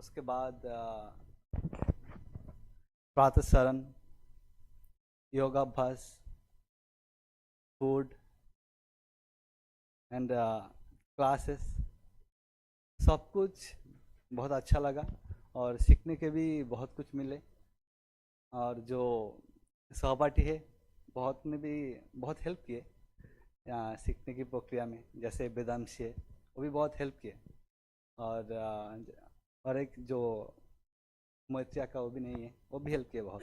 उसके बाद प्रातःस्मरण, योगाभ्यास, फूड एंड क्लासेस, सब कुछ बहुत अच्छा लगा और सीखने के भी बहुत कुछ मिले। और जो सहपाठी है बहुत ने भी बहुत हेल्प किए सीखने की प्रक्रिया में, जैसे वेदांशी है वो भी बहुत हेल्प किए। और एक जो मोइत्रिया का वो भी नहीं है, वो भी हेल्प किए बहुत।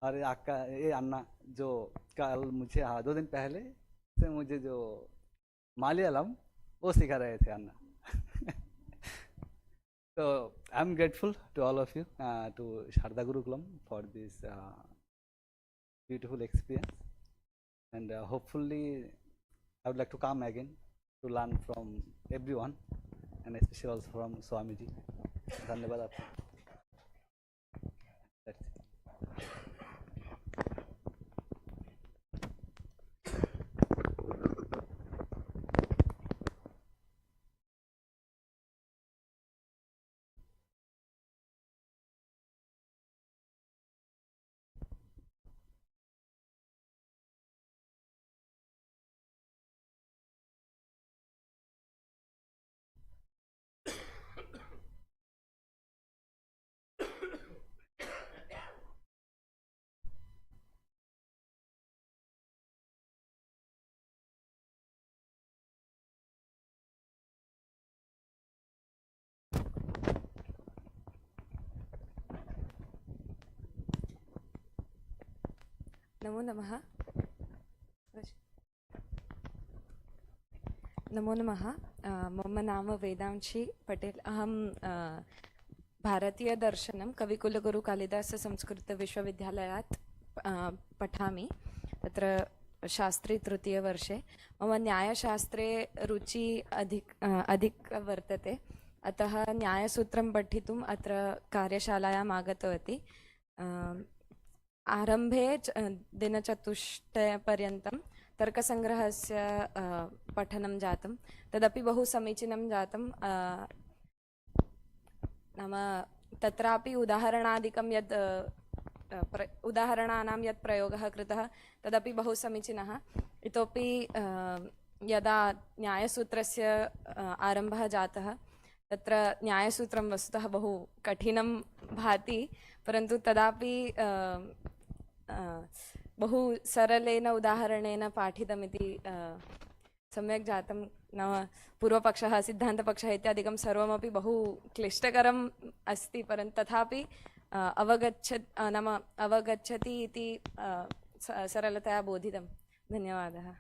और ये आका ये अन्ना जो कल मुझे 2 दिन पहले से मुझे जो मलयालम वो सिखा रहे थे अन्ना। So I'm grateful to all of you, to Sharda Gurukulam for this beautiful experience, and hopefully I would like to come again to learn from everyone, and especially also from Swamiji. धन्यवाद आपको। That's it. नमो नमः। नमो नमः। मम नाम वेदांशी पटेल। अहं भारतीयदर्शनं कविकुलगुरुकालिदाससंस्कृतविश्वविद्यालयात् पठामि। तत्र शास्त्री तृतीयवर्षे। मम न्यायशास्त्रे रुचि अधिक वर्तते, अतः न्यायसूत्रं पठितुम् अत्र कार्यशालायाम् आगतवती। आरम्भे दिनचतुष्टयपर्यन्तं तर्कसङ्ग्रहस्य पठनं जातं, तदपि बहु समीचीनं जातं। नाम तत्रापि उदाहरणादिकं यद् उदाहरणानां यत् प्रयोगः कृतः तदपि बहु समीचीनः। इतोपि यदा न्यायसूत्रस्य आरम्भः जातः तत्र न्यायसूत्रं वस्तुतः बहु कठिनं भाति, परन्तु तदापि बहु सरलेन उदाहरणेन पाठितमिति सम्यक् जातं। नाम पूर्वपक्षः, सिद्धान्तपक्षः इत्यादिकं सर्वमपि बहु क्लिष्टकरम् अस्ति, परन्तु तथापि अवगच्छति इति सरलतया बोधितं। धन्यवादः।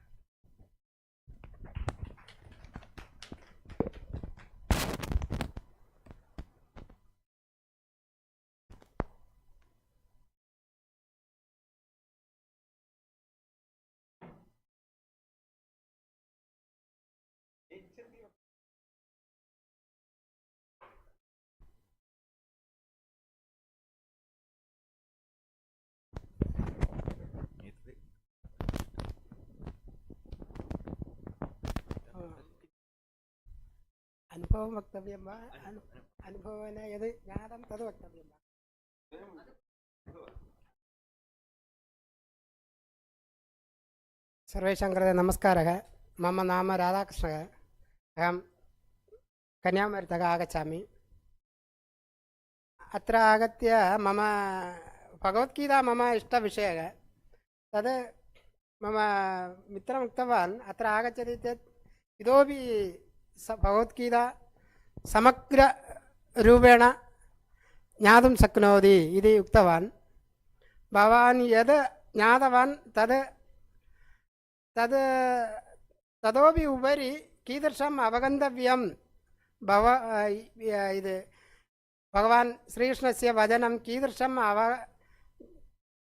अनुभवं वक्तव्यं वा? अनुभवेन यद् ज्ञातं तद् वक्तव्यं वा? सर्वेषां कृते नमस्कारः। मम नाम राधाकृष्णः। अहं कन्याकुमारीतः आगच्छामि। अत्र आगत्य मम भगवद्गीता मम इष्टविषयः। तद् मम मित्रम् उक्तवान्, अत्र आगच्छति चेत् इतोपि भगवद्गीता समग्ररूपेण ज्ञातुं शक्नोति इति उक्तवान्। भवान् यद् ज्ञातवान् ततोपि उपरि कीदृशम् अवगन्तव्यं भगवान् श्रीकृष्णस्य वचनं कीदृशम्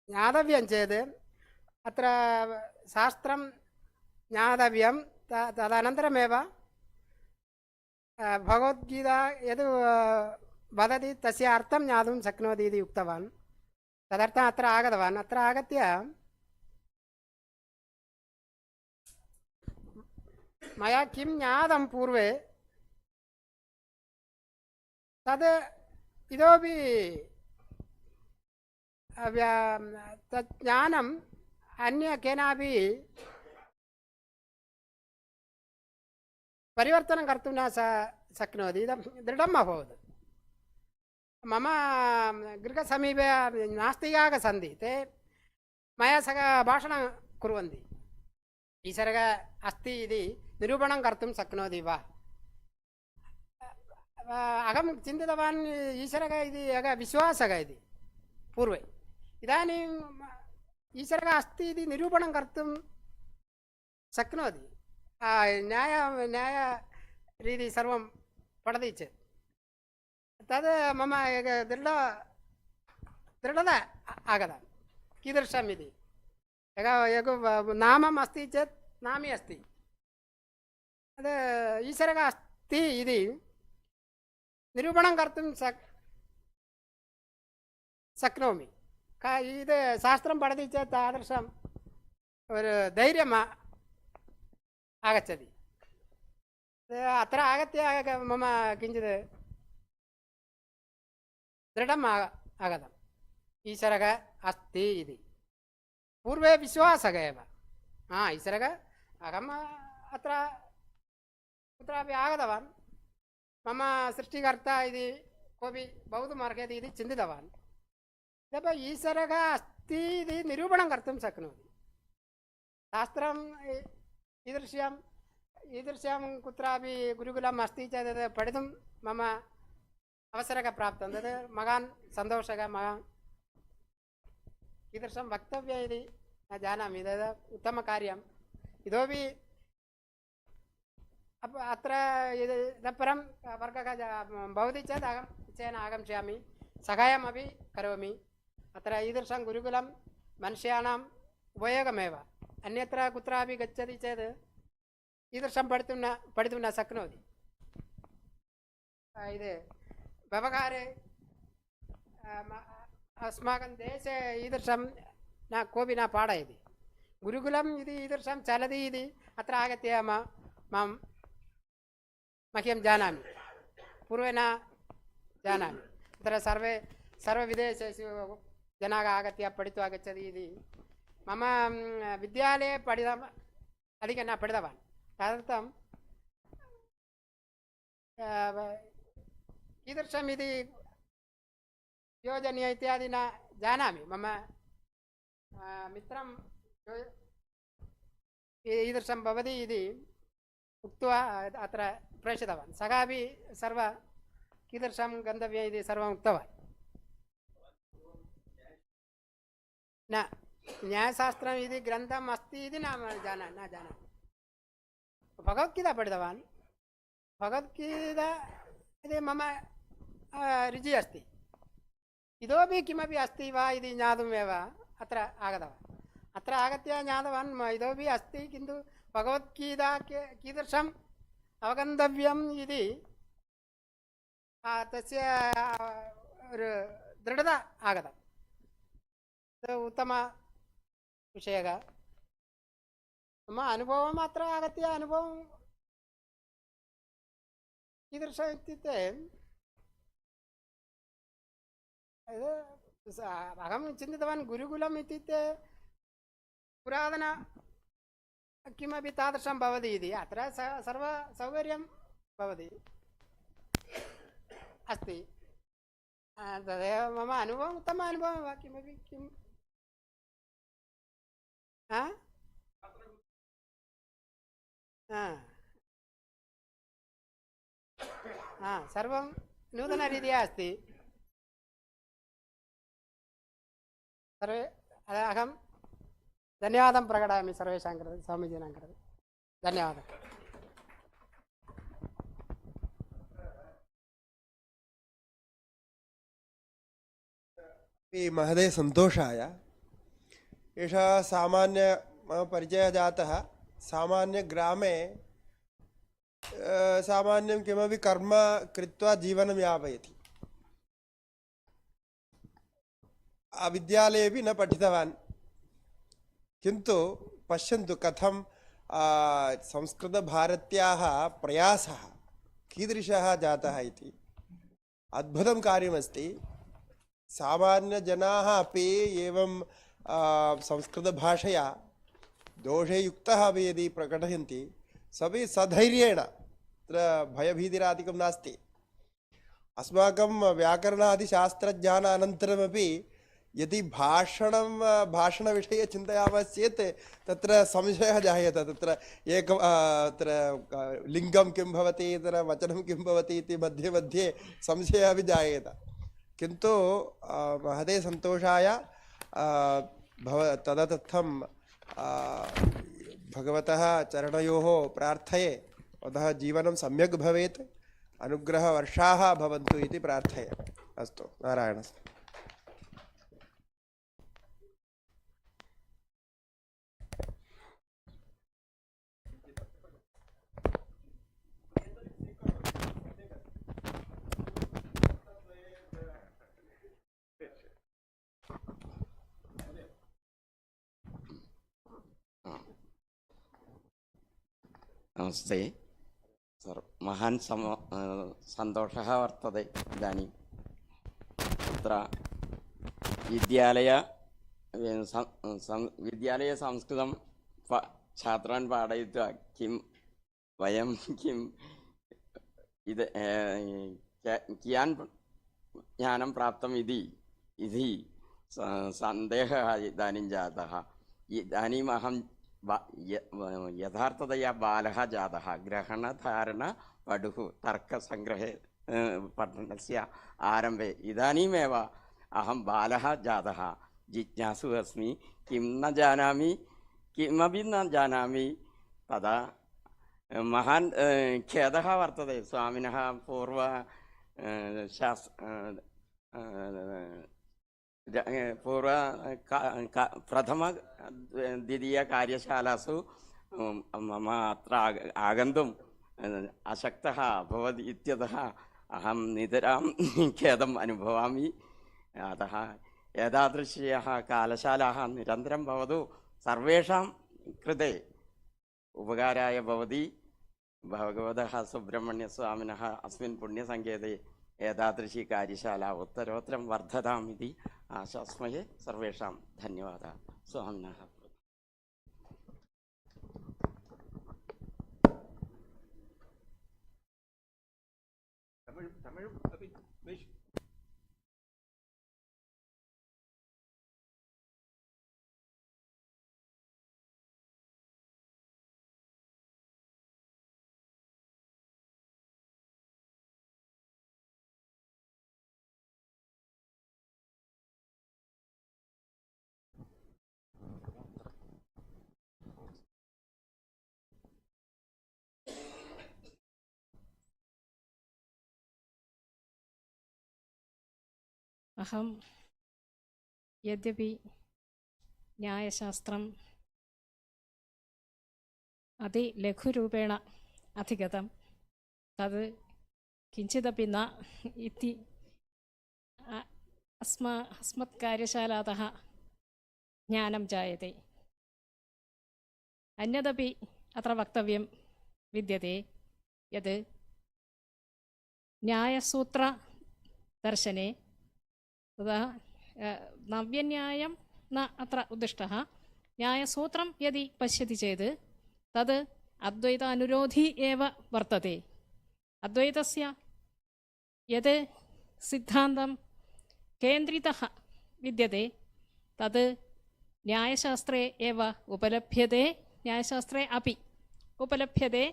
ज्ञातव्यं चेत् अत्र शास्त्रं ज्ञातव्यं। तदनन्तरमेव भगवद्गीता यद् वदति तस्य अर्थं ज्ञातुं शक्नोति इति उक्तवान्। तदर्थम् अत्र आगतवान्। अत्र आगत्य मया किं ज्ञातं पूर्वे तद् इतोपि तत् ज्ञानम् अन्य केनापि परिवर्तनं कर्तुं न शक्नोति। इदं दृढम् अभवत्। मम गृहसमीपे नास्तिकाः सन्ति, ते मया सह भाषणं कुर्वन्ति। ईश्वरः अस्ति इति निरूपणं कर्तुं शक्नोति वा? अहं चिन्तितवान् ईश्वरः इति एकः विश्वासः इति पूर्वे। इदानीम् ईश्वरः अस्ति इति निरूपणं कर्तुं शक्नोति। न्यायरीतिः सर्वं पठति चेत् तद् मम दृढता आगता। कीदृशम् इति एकं नामम् अस्ति चेत् नामी अस्ति, तद् ईश्वरः अस्ति इति निरूपणं कर्तुं शक्नोमि। इद् शास्त्रं पठति चेत् तादृशं धैर्यम् आगच्छति। अत्र आगत्य मम किञ्चित् दृढम् आगतम्, ईश्वरः अस्ति इति। पूर्वे विश्वासः एव। ईश्वरः, अहम् अत्र कुत्रापि आगतवान्, मम सृष्टिकर्ता इति कोऽपि भवितुम् अर्हति इति चिन्तितवान्। तदा ईश्वरः अस्ति इति निरूपणं कर्तुं शक्नोति। शास्त्रम् ईदृश्यां कुत्रापि गुरुकुलम् अस्ति चेत् तद् पठितुं मम अवसरः प्राप्तं। तद् महान् सन्तोषः, महान् कीदृशं वक्तव्यम् इति न जानामि। तद् उत्तमकार्यम्। इतोपि अत्र इतः परं वर्गः भवति चेत् अहं निश्चयेन आगमिष्यामि, सहायमपि करोमि। अत्र ईदृशं गुरुकुलं मनुष्याणाम् उपयोगमेव। अन्यत्र कुत्रापि गच्छति चेत् ईदृशं पठितुं न शक्नोति। व्यवहारे अस्माकं देशे ईदृशं न कोऽपि न पाठयति। गुरुकुलम् इति ईदृशं चलति इति अत्र आगत्य मह्यं जानामि, पूर्वे न जानामि। अत्र सर्वविदेशेषु जनाः आगत्य पठित्वा गच्छति इति। मम विद्यालये अधिकं न पठितवान्, तदर्थं कीदृशम् इति योजनीय इत्यादि न जानामि। मम मित्रं ईदृशं भवति इति उक्त्वा अत्र प्रेषितवान्। सः अपि कीदृशं गन्तव्यम् इति सर्वम् उक्तवान्। न न्यायशास्त्रम् इति ग्रन्थम् अस्ति इति न जानामि। भगवद्गीता पठितवान्। भगवद्गीता इति मम रुचिः अस्ति। इतोपि किमपि अस्ति वा इति ज्ञातुमेव अत्र आगतवान्। अत्र आगत्य ज्ञातवान् इतोपि अस्ति, किन्तु भगवद्गीता कीदृशम् अवगन्तव्यम् इति तस्य दृढता आगता। उत्तमविषयः। मम अनुभवम् अत्र आगत्य अनुभवं कीदृशम् इत्युक्ते, अहं चिन्तितवान् गुरुकुलम् इत्युक्ते पुरातन किमपि तादृशं भवति इति। अत्र सर्वसौकर्यं भवति अस्ति। तदेव मम अनुभवम्, उत्तम अनुभवः वा किमपि किम् सर्वं नूतनरीत्या अस्ति। सर्वे अहं धन्यवादं प्रकटयामि सर्वेषां कृते, स्वामीजीनां कृते धन्यवादः। महदे सन्तोषाय। एषः सामान्य मम परिचयः जातः। सामान्यग्रामे सामान्यं किमपि कर्म कृत्वा जीवनं यापयति। विद्यालयेपि न पठितवान्, किन्तु पश्यन्तु कथं संस्कृतभारत्याः प्रयासः कीदृशः जातः इति। अद्भुतं कार्यमस्ति। सामान्यजनाः अपि एवं संस्कृतभाषया दोषे युक्तः अपि यदि प्रकटयन्ति सपि सधैर्येण तत्र भयभीतिरादिकं नास्ति। अस्माकं व्याकरणादिशास्त्रज्ञानानन्तरमपि यदि भाषणविषये चिन्तयामः चेत् तत्र संशयः जायते। तत्र तत्र लिङ्गं किं भवति, तत्र वचनं किं भवति इति मध्ये मध्ये संशयः अपि जायेत। किन्तु महते सन्तोषाय तदर्थं भगवतः चरणयोः प्रार्थये। अतः जीवनं सम्यक् भवेत्, अनुग्रहवर्षाः भवन्तु इति प्रार्थये। अस्तु, नारायणस्य। नमस्ते सर्। महान् सन्तोषः वर्तते इदानीं तत्र विद्यालये संस्कृतं छात्रान् पाठयित्वा वयं कियान् ज्ञानं प्राप्तम् इति सन्देहः इदानीं जातः। इदानीम् अहं यथार्थतया बालः जातः। ग्रहणधारण पठुः तर्कसङ्ग्रहे पठनस्य आरम्भे इदानीमेव अहं बालः जातः। जिज्ञासु अस्मि, किं न जानामि, किमपि न जानामि। तदा महान् खेदः वर्तते। स्वामिनः प्रथम द्वितीयकार्यशालासु मम अत्र आगन्तुम् अशक्तः अभवत् इत्यतः अहं नितरां खेदम् अनुभवामि। अतः एतादृश्यः कालशालाः निरन्तरं भवतु, सर्वेषां कृते उपकाराय भवति। भगवतः सुब्रह्मण्यस्वामिनः अस्मिन् पुण्यसङ्केते एतादृशी कार्यशाला उत्तरोत्तरं वर्धताम् इति आशास्महे। सर्वेषां धन्यवादः। स्वामिनः अहं यद्यपि न्यायशास्त्रम् अतिलघुरूपेण अधिगतं तद् किञ्चिदपि न इति अस्मत् कार्यशालातः ज्ञानं जायते। अन्यदपि अत्र वक्तव्यं विद्यते यत् न्यायसूत्रदर्शने तदा नव्यन्यायं न अत्र उद्दिष्टः। न्यायसूत्रं यदि पश्यति चेत् तद् अद्वैतानुरोधी एव वर्तते। अद्वैतस्य यत् सिद्धान्तं केन्द्रितः विद्यते तद् न्यायशास्त्रे एव उपलभ्यते, न्यायशास्त्रे अपि उपलभ्यते।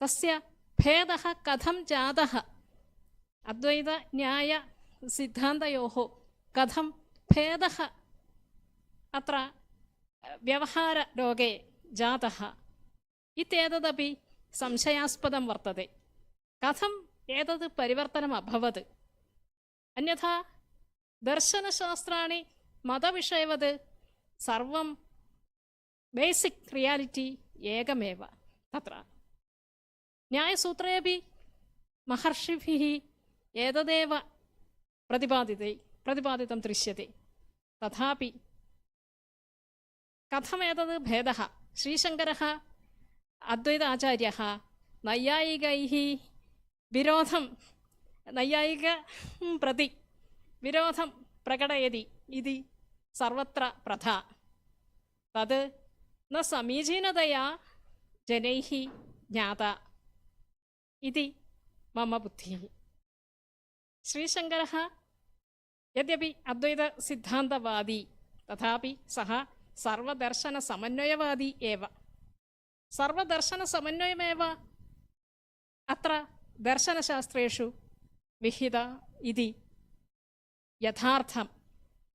तस्य भेदः कथं जातः, अद्वैतन्यायसिद्धान्तयोः कथं भेदः अत्र व्यवहारलोके जातः इत्येतदपि संशयास्पदं वर्तते। कथम् एतत् परिवर्तनम् अभवत्? अन्यथा दर्शनशास्त्राणि मतविषयवत् सर्वं बेसिक् रियालिटी एकमेव। तत्र न्यायसूत्रेपि महर्षिभिः एतदेव प्रतिपादितं दृश्यते। तथापि कथमेतद् भेदः? श्रीशङ्करः अद्वैत आचार्यः नैयायिकैः विरोधं नैयायिक प्रति विरोधं प्रकटयति इति सर्वत्र प्रथा तद् न समीचीनतया जनैः ज्ञाता इति मम बुद्धिः। श्रीशङ्करः यद्यपि अद्वैतसिद्धान्तवादी तथापि सः सर्वदर्शनसमन्वयवादी एव। सर्वदर्शनसमन्वयमेव अत्र दर्शनशास्त्रेषु विहित इति यथार्थं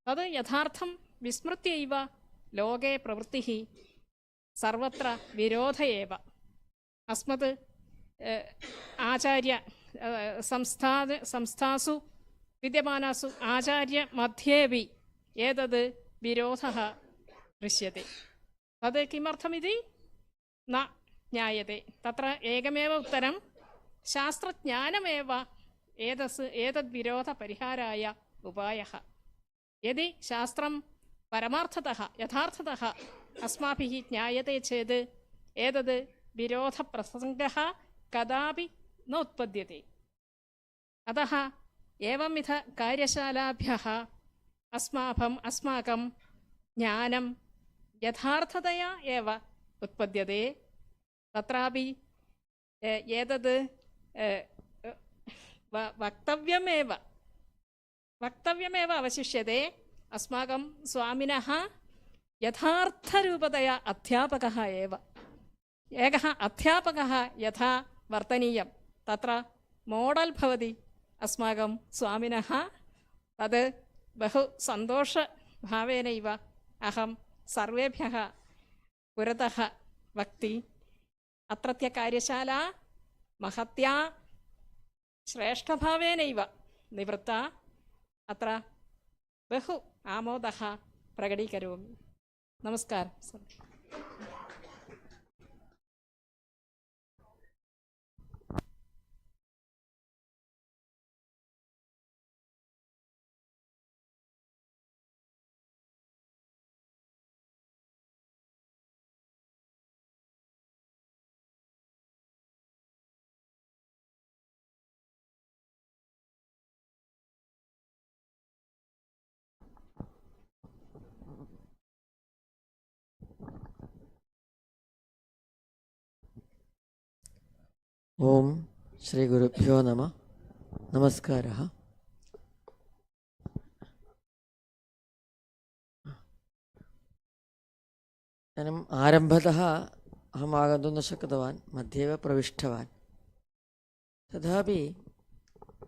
तद् यथार्थं विस्मृत्यैव लोके प्रवृत्तिः सर्वत्र विरोध एव। अस्मत् आचार्य संस्थासु विद्यमानासु आचार्यमध्येपि एतद् विरोधः दृश्यते। तद् किमर्थमिति न ज्ञायते। तत्र एकमेव उत्तरं शास्त्रज्ञानमेव एतद्विरोधपरिहाराय उपायः। यदि शास्त्रं परमार्थतः यथार्थतः अस्माभिः ज्ञायते चेत् एतद् विरोधप्रसङ्गः कदापि न उत्पद्यते। अतः एवंविध कार्यशालाभ्यः अस्माकं ज्ञानं यथार्थतया एव उत्पद्यते। तत्रापि एतद् वक्तव्यमेव अवशिष्यते। अस्माकं स्वामिनः यथार्थरूपतया अध्यापकः एव। एकः अध्यापकः यथा वर्तनीयं तत्र मोडल् भवति अस्माकं स्वामिनः। तद् बहु सन्तोषभावेनैव अहं सर्वेभ्यः पुरतः वक्ति। अत्रत्य कार्यशाला महत्या श्रेष्ठभावेनैव निवृत्ता। अत्र बहु आमोदः प्रकटीकरोमि। नमस्कारः। ओम श्री गुरुभ्यो नमः। नमस्कारः। इदानीम् आरम्भतः अहम् आगन्तुं न शक्तवान्, मध्ये एव प्रविष्टवान्। तथापि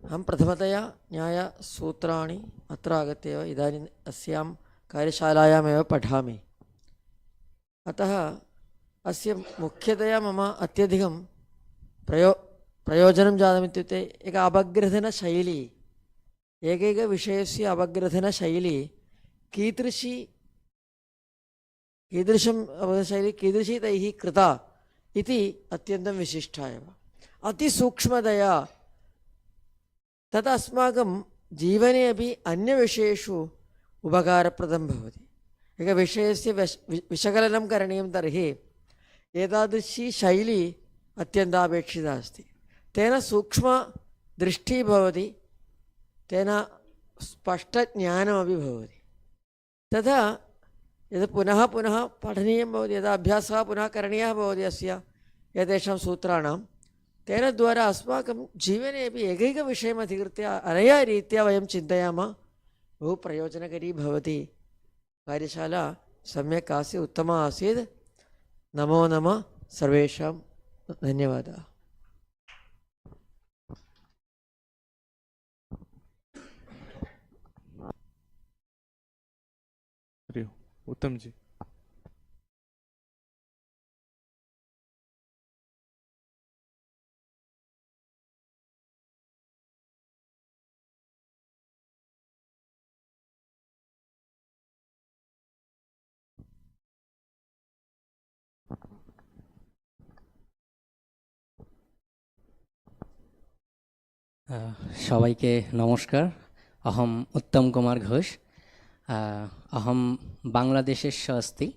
अहं प्रथमतया न्यायसूत्राणि अत्र आगत्य एव इदानीम् अस्यां कार्यशालायामेव पठामि। अतः अस्य मुख्यतया मम अत्यधिकं प्रयोजनं जातमित्युक्ते एक अपग्रथनशैली, एकैकविषयस्य अपग्रथनशैली कीदृशी तैः कृता इति अत्यन्तं विशिष्टा एव। अतिसूक्ष्मतया तत् अस्माकं जीवने अपि अन्यविषयेषु उपकारप्रदं भवति। एकविषयस्य विशकलनं करणीयं तर्हि एतादृशी शैली अत्यन्तापेक्षिता अस्ति। तेन सूक्ष्मदृष्टिः भवति, तेन स्पष्टज्ञानमपि भवति। तथा यद् पुनः पुनः पठनीयं भवति, यदा अभ्यासः पुनः करणीयः भवति अस्य एतेषां सूत्राणां, तेन द्वारा अस्माकं जीवने अपि एकैकविषयम् अधिकृत्य अनया रीत्या वयं चिन्तयामः, बहु प्रयोजनकरी भवति। कार्यशाला सम्यक् आसीत्, उत्तमा आसीत्। नमो नमः सर्वेषां। धन्यवादः। उत्तम जी। সবাইকে নমস্কার। अहम उत्तम कुमार घोष। अहम बांग्लादेशस्य अस्ति।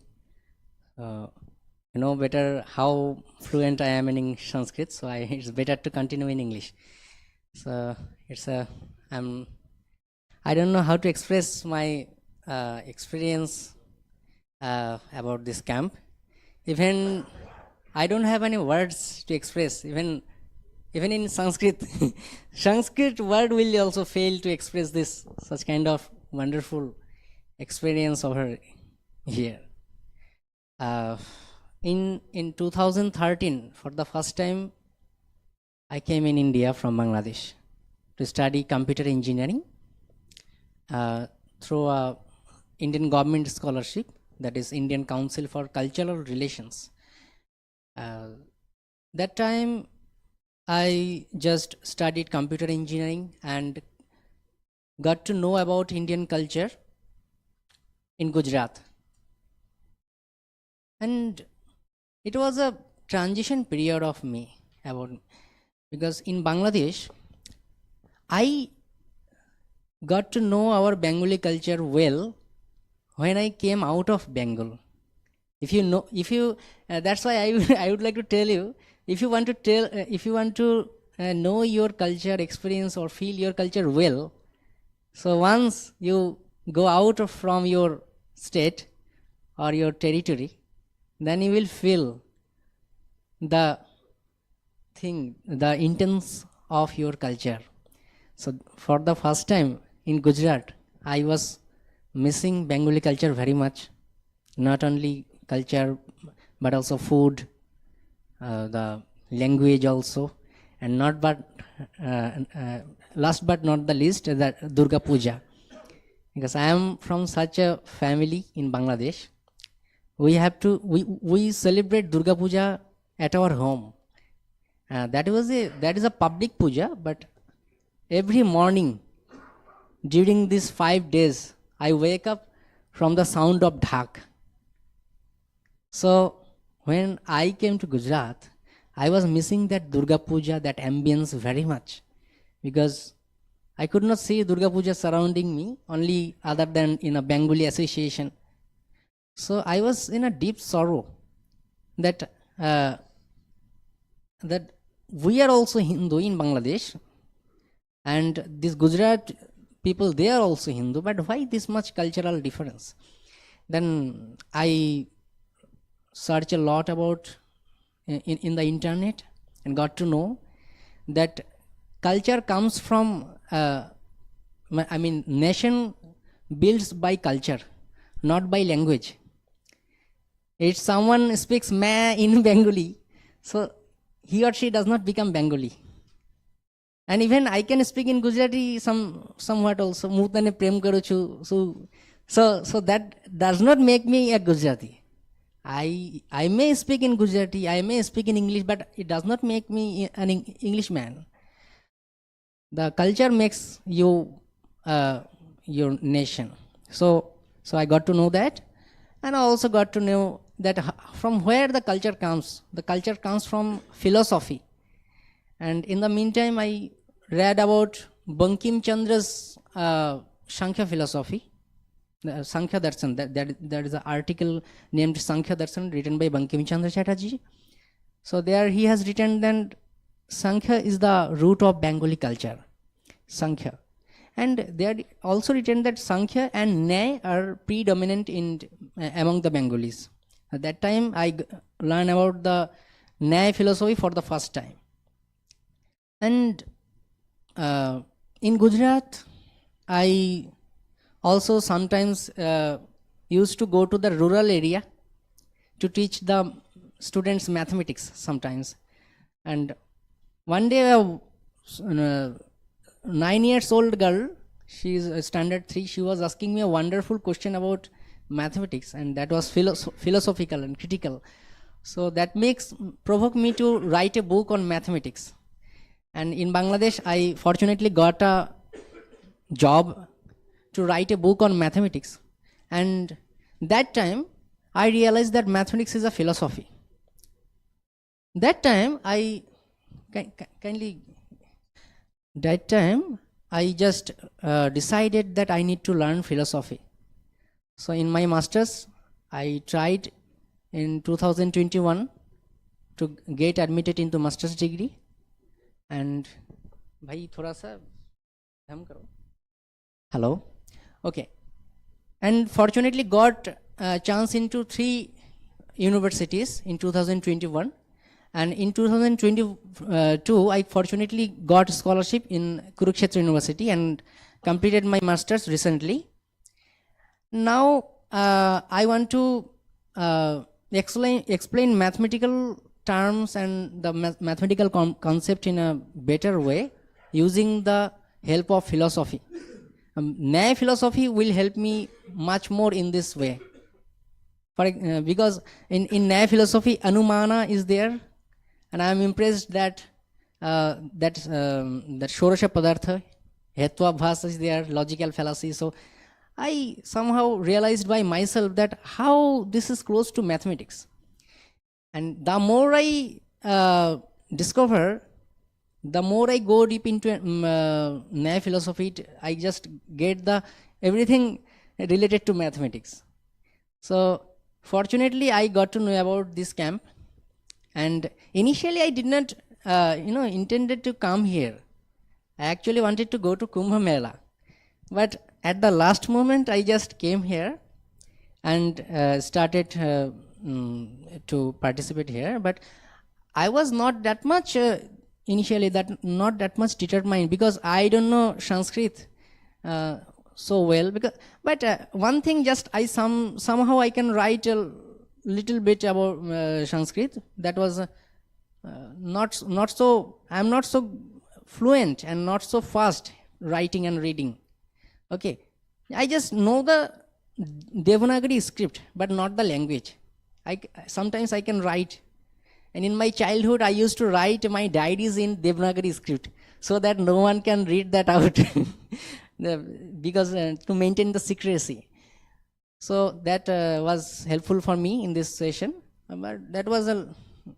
You know better how fluent I am in Sanskrit, so it's better to continue in English. So it's a I don't know how to express my experience about this camp. Even I don't have any words to express. Even in Sanskrit, Sanskrit word will also fail to express this such kind of wonderful experience over here. In 2013, for the first time, I came in India from Bangladesh to study computer engineering through a Indian government scholarship, that is Indian Council for Cultural Relations. That time I just studied computer engineering and got to know about Indian culture in Gujarat. And it was a transition period of me because in Bangladesh I got to know our Bengali culture well when I came out of Bengal. That's why I would like to tell you, if you want to know your culture, experience or feel your culture well, so once you go out from your state or your territory, then you will feel the intents of your culture. So for the first time in Gujarat, I was missing Bengali culture very much. Not only culture, but also food, the language also, and last but not the least, that Durga Puja. Because I am from such a family in Bangladesh, we celebrate Durga Puja at our home. That is a public puja, but every morning during these 5 days, I wake up from the sound of dhak. So when I came to Gujarat, I was missing that Durga Puja, that ambience very much, because I could not see Durga Puja surrounding me, only other than in a Bengali association. So I was in a deep sorrow that we are also Hindu in Bangladesh, and this Gujarat people, they are also Hindu, but why this much cultural difference? Then I searched a lot about in the internet and got to know that culture comes from, nation builds by culture, not by language. If someone speaks ma in Bengali, so he or she does not become Bengali. And even I can speak in Gujarati somewhat also. Mutane prem karu chu. So that does not make me a Gujarati. I may speak in Gujarati, I may speak in English, but it does not make me an Englishman. The culture makes you your nation. So I got to know that, and I also got to know that from where the culture comes. The culture comes from philosophy. And in the meantime, I read about Bankim Chandra's Sankhya philosophy, the Sankhya Darshan. That is an article named Sankhya Darshan, written by Bankim Chandra Chatterjee. So there he has written that Sankhya is the root of Bengali culture. Sankhya. And they are also written that Sankhya and Nyay are predominant among the Bengalis. At that time, I learned about the Nyay philosophy for the first time. And in Gujarat, I also sometimes used to go to the rural area to teach the students mathematics sometimes. And one day, a 9-year-old girl, she is a standard 3, she was asking me a wonderful question about mathematics, and that was philosophical and critical. So that provoked me to write a book on mathematics. And in Bangladesh, I fortunately got a job to write a book on mathematics. And that time, I realized that mathematics is a philosophy. That time, I just decided that I need to learn philosophy. So in my master's, I tried in 2021 to get admitted into master's degree. And भाई थोड़ा सा हम करो. Hello. Okay. And fortunately got a chance into 3 universities in 2021. And in 2022, I fortunately got a scholarship in Kurukshetra University and completed my master's recently. Now, I want to explain mathematical terms and the mathematical concept in a better way using the help of philosophy. Nyaya philosophy will help me much more in this way. Because in Nyaya philosophy, Anumana is there, and I am impressed that that Shorasha Padartha, Hetva is there, logical fallacy. So I somehow realized by myself that how this is close to mathematics. And the more I discover, the more I go deep into Nyaya philosophy, I just get the everything related to mathematics. So fortunately, I got to know about this camp. And initially, I did not, intended to come here. I actually wanted to go to Kumbh Mela. But at the last moment, I just came here and started to participate here. But I was not that much initially not that much determined because I don't know Sanskrit so well. But one thing, just somehow I can write a little bit about Sanskrit. That was not so. I'm not so fluent and not so fast writing and reading. Okay, I just know the Devanagari script, but not the language. Sometimes I can write. And in my childhood, I used to write my diaries in Devanagari script so that no one can read that out because to maintain the secrecy. So that was helpful for me in this session. But that was a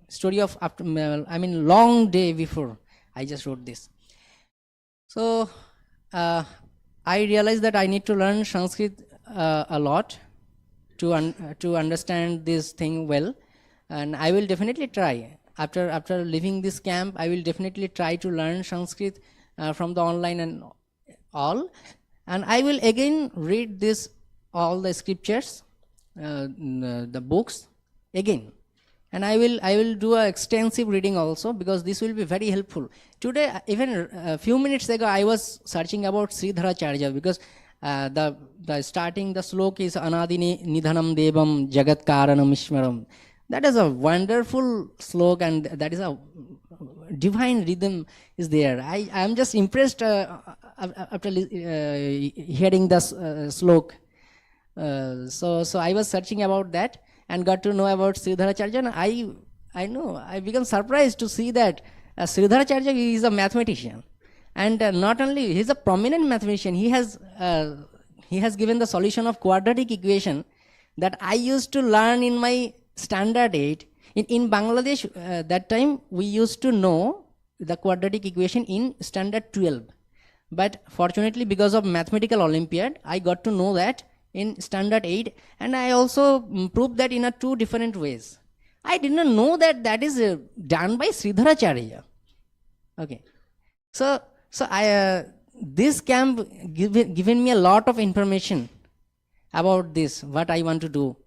story of long day before I just wrote this. So I realized that I need to learn Sanskrit a lot to understand this thing well. And I will definitely try. After leaving this camp, I will definitely try to learn Sanskrit from the online and all. And I will again read all the scriptures, the books again. And I will do an extensive reading also because this will be very helpful. Today, even a few minutes ago, I was searching about Sridharacharya because the starting the slok is Anadini Nidhanam Devam Jagat Karanam Ishmaram. That is a wonderful slok, and that is a divine rhythm is there. I am just impressed after hearing the slok. So I was searching about that and got to know about Sridharacharya. And I became surprised to see that Sridharacharya is a mathematician, and not only he is a prominent mathematician. He has given the solution of quadratic equation that I used to learn in my standard 8. In Bangladesh, that time we used to know the quadratic equation in standard 12. But fortunately, because of mathematical Olympiad, I got to know that in standard 8. And I also proved that in 2 different ways. I did not know that is done by Sridharacharya. Okay. So this camp given me a lot of information about this, what I want to do.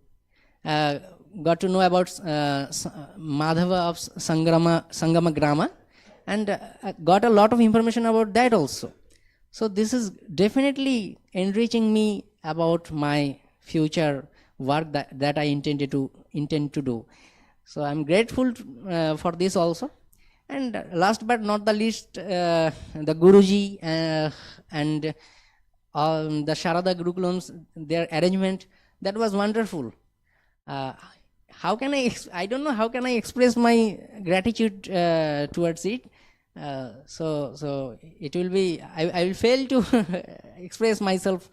Got to know about Madhava of Sangama Grama, and got a lot of information about that also. So this is definitely enriching me about my future work that I intend to do. So I'm grateful for this also. And last but not the least, the Guruji and the Sharada Gurukulams, their arrangement, that was wonderful. How can I don't know how can I express my gratitude towards it. So it will be, I will fail to express myself,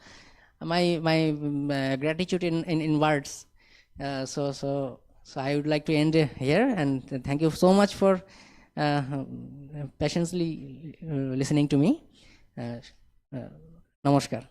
my gratitude in words. So I would like to end here, and thank you so much for patiently listening to me. Namaskar.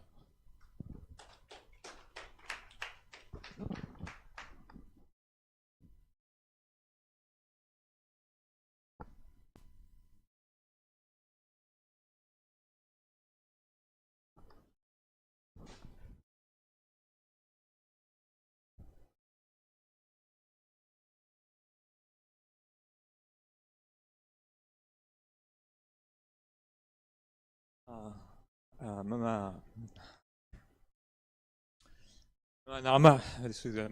मम नाम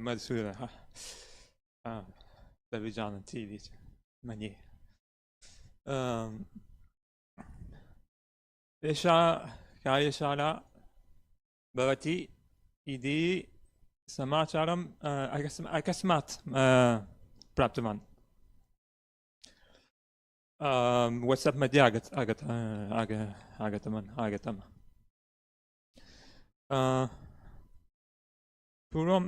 मधुसूदनः तद् जानन्ति इति मन्ये। एषा कार्यशाला भवति इति समाचारम् अकस्मात् प्राप्तवान्। वाट्सप् मध्ये आगतम्। पूर्वं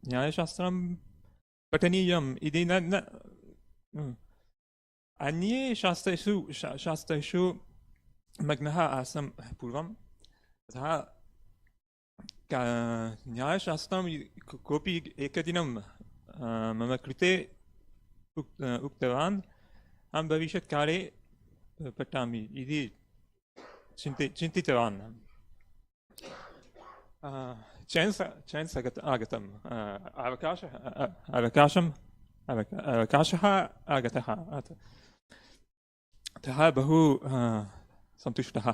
न्यायशास्त्रं पठनीयम् इति न अन्ये शास्त्रेषु मग्नः आसं पूर्वं। अतः न्यायशास्त्रं कोऽपि एकदिनं मम कृते उक्तवान् अहं भविष्यत्काले पठामि इति चिन्तितवान्। चान्स् आगतम्, अवकाशः आगतः। अतः बहु सन्तुष्टः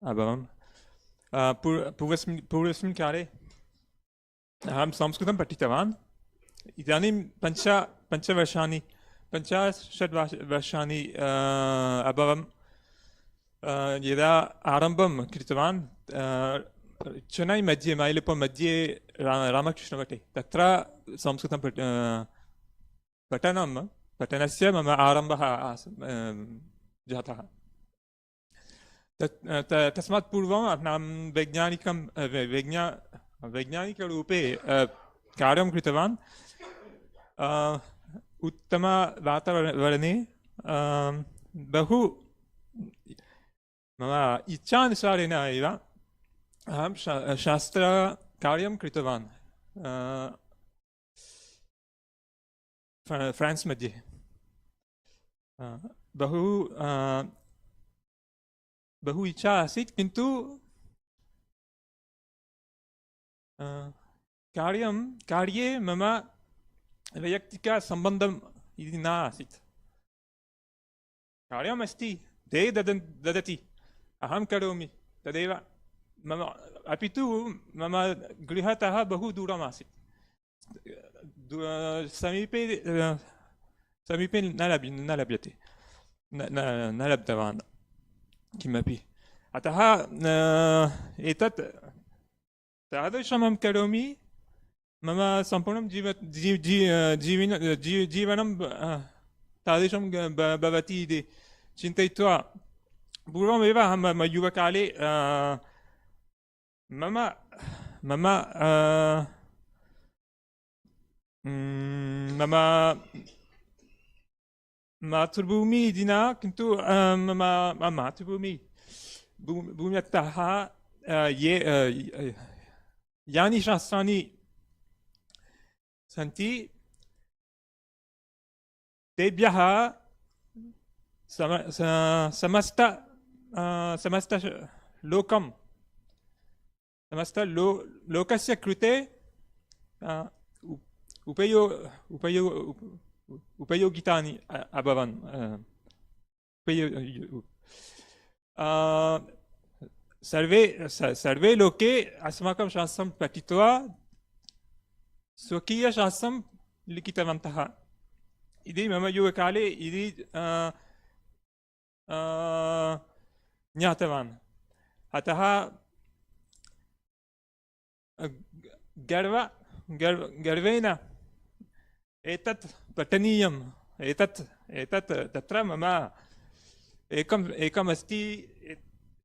अभवम्। पूर्वस्मिन् काले अहं संस्कृतं पठितवान्। इदानीं 5 वर्षाणि अभवम्। यदा आरम्भं कृतवान् चेन्नै मध्ये मैलुप्पु मध्ये रामकृष्णमठे तत्र संस्कृतं पठनस्य मम आरम्भः जातः। तस्मात् पूर्वम् अहं वैज्ञानिकरूपे कार्यं कृतवान्। उत्तमवातावरणे बहु मम इच्छानुसारेण एव अहं शास्त्रकार्यं कृतवान् फ्रान्स् मध्ये। बहु इच्छा आसीत्, किन्तु कार्ये मम वैयक्तिकसम्बन्धम् इति न आसीत्। कार्यमस्ति, ते ददति, अहं करोमि तदेव मम। अपि तु मम गृहतः बहु दूरम् आसीत्, समीपे न लभ्यते, न लब्धवान् किमपि। अतः एतत् तादृशं करोमि, मम सम्पूर्णं जीवनं तादृशं भवति इति चिन्तयित्वा पूर्वमेव अहं मम युवकाले मम मातृभूमि इति न, किन्तु मम भूम्यर्थः यानि शास्त्राणि सन्ति तेभ्यः समस्तलोकस्य कृते उपयोगितानि अभवन्। सर्वे लोके अस्माकं शास्त्रं पठित्वा स्वकीयशास्त्रं लिखितवन्तः इति मम युवकाले इति ज्ञातवान्। अतः गर्वेण एतत् पठनीयम्, एतत् तत्र मम एकमस्ति,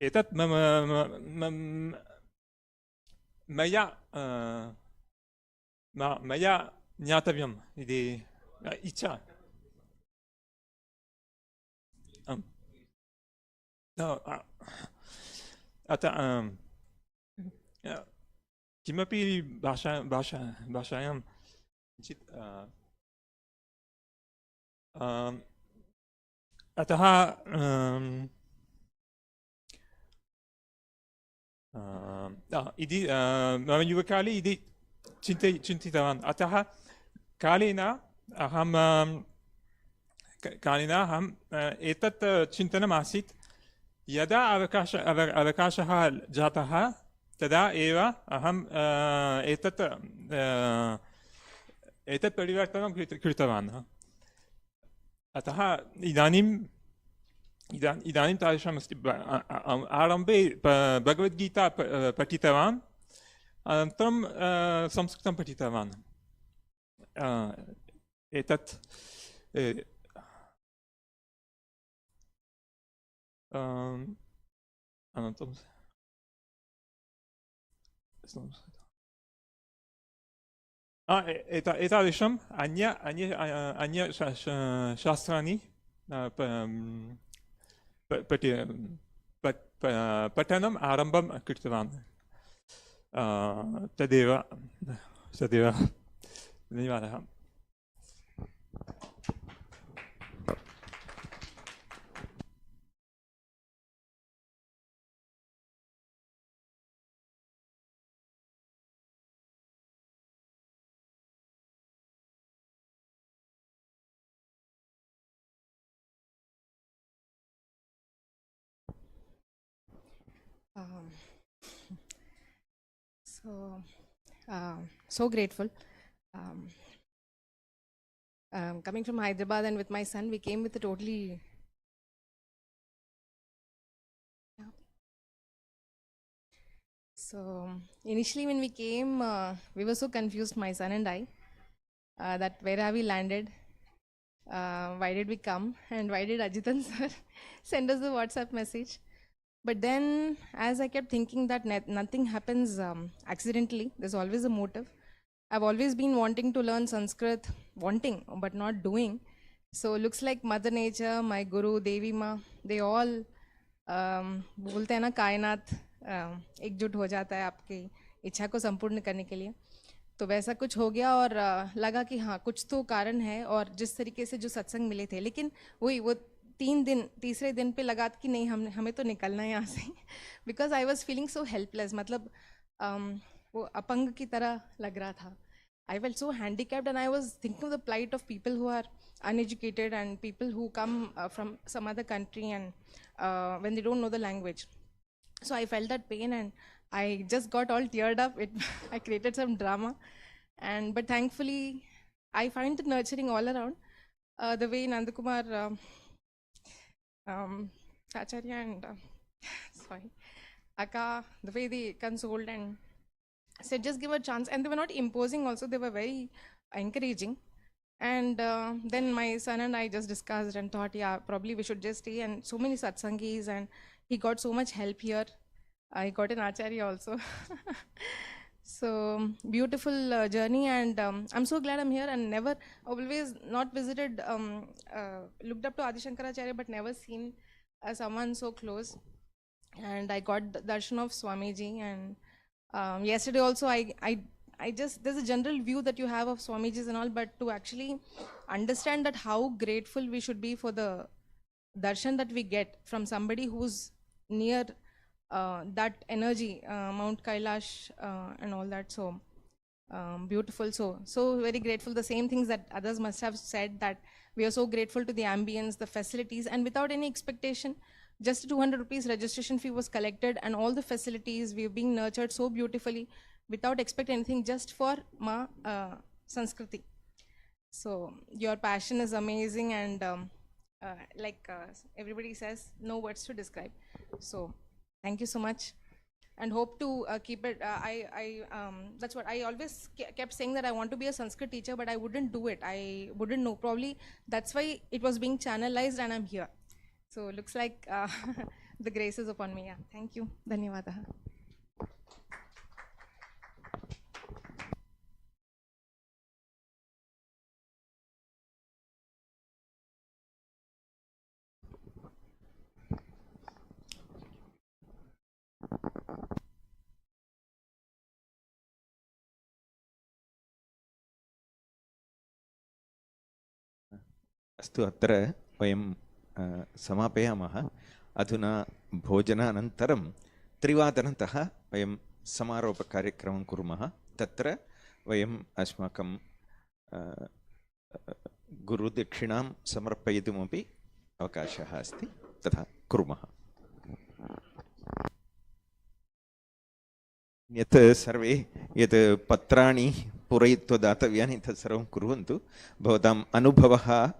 एतत् मया ज्ञातव्यम् इति इच्छा। अतः किमपि भाषायां किञ्चित् अतः इति मम युवकाले इति चिन्तितवान्। अतः कालेन अहं कानिना अहम् एतत् चिन्तनमासीत् यदा अवकाशः जातः तदा एव अहम् एतत् परिवर्तनं कृतवान् अतः इदानीं तादृशमस्ति आरम्भे भगवद्गीता पठितवान् अनन्तरं संस्कृतं पठितवान् एतत् अनन्तरं एतादृशम् अन्य शास्त्राणि पठनम् आरम्भं कृतवान् तदेव धन्यवादः Um, so grateful. Coming from Hyderabad and with my son, we came with a totally. So initially, when we came, we were so confused, my son and I, that where have we landed? Why did we come? And why did Ajitan sir send us the WhatsApp message? But then, as I kept thinking that nothing happens accidentally, there's always a motive. I've always been wanting to learn Sanskrit, wanting but not doing. So looks like Mother Nature, my Guru, Devi Ma, they all बोलते हैं ना कायनात एकजुट हो जाता है आपकी इच्छा को संपूर्ण करने के लिए. तो वैसा कुछ हो गया और लगा कि हाँ कुछ तो कारण है. और जिस तरीके से जो सत्संग मिले थे, लेकिन वो तीसरे दिन पे लगा कि नहीं हमें तो निकलना है यहाँ से. Because I was feeling so helpless, मतलब वो अपंग की तरह लग रहा था. I felt so handicapped and I was thinking of the plight of people who are uneducated and people who come from some other country and when they don't know the language. So I felt that pain and I just got all teared up. I created some drama, but thankfully I find it nurturing all around. The way Nandakumar Acharya and Akka, the way they consoled and said just give a chance, and they were not imposing also, they were very encouraging. And then my son and I just discussed and thought, yeah, probably we should just stay. And so many satsangis, and he got so much help here. I got an acharya also. So beautiful journey, and I'm so glad I'm here. And never, always not visited, looked up to Adi Shankaracharya, but never seen someone so close. And I got the darshan of Swamiji, and yesterday also I just, there's a general view that you have of Swamiji's and all, but to actually understand that how grateful we should be for the darshan that we get from somebody who's near that energy, Mount Kailash and all that. So beautiful. So very grateful. The same things that others must have said, that we are so grateful to the ambience, the facilities, and without any expectation, just 200 rupees registration fee was collected, and all the facilities, we're being nurtured so beautifully without expecting anything, just for Ma Sanskriti. So your passion is amazing, and like everybody says, no words to describe. So thank you so much, and hope to keep it. That's what I always kept saying, that I want to be a Sanskrit teacher, but I wouldn't do it. I wouldn't know. Probably that's why it was being channelized, and I'm here. So looks like the grace is upon me. Yeah. Thank you. Dhanyavadaha. अस्तु, अत्र वयं समापयामः. अधुना भोजनानन्तरं 3:00 वयं समारोपकार्यक्रमं कुर्मः. तत्र वयम् अस्माकं गुरुदक्षिणां समर्पयितुमपि अवकाशः अस्ति, तथा कुर्मः। यत् सर्वे यत् पत्राणि पूरयित्वा दातव्यानि तत्सर्वं कुर्वन्तु। भवताम् अनुभवः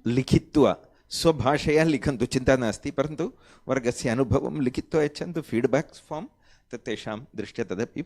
लिखित्वा स्वभाषया लिखन्तु, चिन्ता नास्ति, परन्तु वर्गस्य अनुभवं लिखित्वा यच्छन्तु। फीड्बैक् फार्म् तत् तेषां दृष्ट्या तदपि